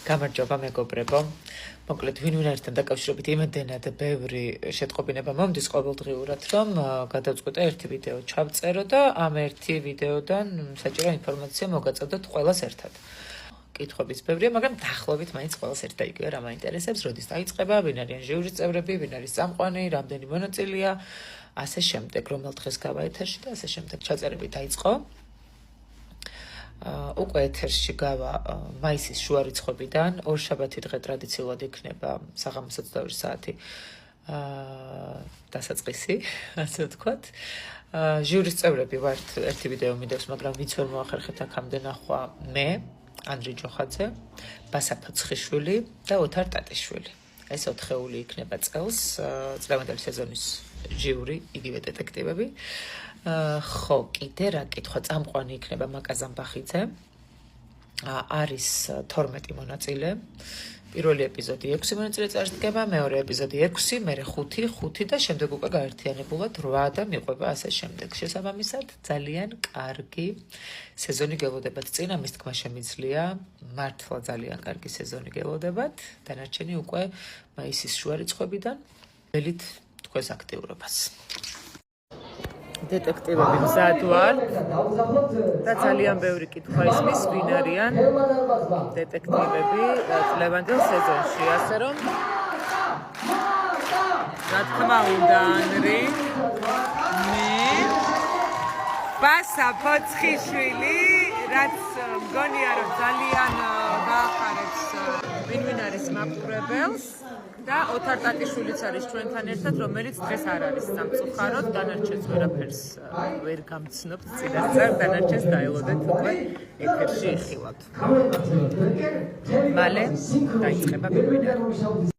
გამარჯობა მეგობრებო. მოკლედ ვინ ერთთან დაკავშირებით იმედენად ბევრი შეტყობინება მომდის ყოველდღიურად, რომ გადავწყვიტე ერთი ვიდეო ჩავწერო და ამ ერთი ვიდეოდან საჭირო ინფორმაცია მოგაწოდოთ ყველას ერთად. კითხვების ბევრია, მაგრამ დაახლოებით მაინც ყველას ერთ და იგივე რა მაინტერესებს, როდის დაიწყება, ვინ არიან ჟიურის წევრები, ვინ არის წამყვანი, რამდენი მონაწილეა, ასე შემდეგ, რომელ დღეს გავა ეთერში და ასე შემდეგ. ჩაწერები დაიწყო. უკვე ეთერში გავა მაისის შუა რიცხვებიდან, ორშაბათი დღე ტრადიციულად იქნება საღამოს 22 საათი დასაწყისი, ასე ვთქვათ. ჟიურის წევრები ვართ, ერთი ვიდეო მინდებს, მაგრამ ვინც ვერ მოახერხეთ აქამდე ნახვა მე, ანდრი ჯოხაძე, ბასა ფოცხიშვილი და ოთარ ტატიშვილი. ეს ოთხეული იქნება წელს, წლევანდელი სეზონის ჟიური, იგივე დეტექტივები. ხო, კიდე რა კითხვა, წამყვანი იქნება მაკა ზამბახიძე. არის 12 მონაწილე. პირველი ეპიზოდი 6 მონაწილე წარსდგება, მეორე ეპიზოდი 6, მერე 5 და შემდეგ უკვე გაერთიანებულად 8 და მიყვება ასე შემდეგ. შესაბამისად, ძალიან კარგი სეზონი გელოდებათ წინ, ამის თქმა შემიძლია, მართლა ძალიან კარგი სეზონი გელოდებათ. დანარჩენი უკვე მაისის შუა რიცხვებიდან. ველით თქვენს აქტიურობას. დეტექტივები მზად ვარ და ძალიან ბევრი კითხვა ისმის, ვინ არიან დეტექტივები წლევანდელ სეზონში, ასე რომ რა თქმა უნდა ანდრი, მე, ბასა ფოცხიშვილი, რაც მგონია რომ ძალიან გაახარებს ვინ არის მაყურებელს. და ოთარ ტატიშვილიც არის ჩვენთან ერთად, რომელიც დღეს არ არის სამწუხაროდ, დანარჩენს ვერაფერს ვერ გამცნობთ წინასწარ, დანარჩენს დაელოდეთ უკვე ეთერში იხილავთ. მალე დაიწყება ვინ არის.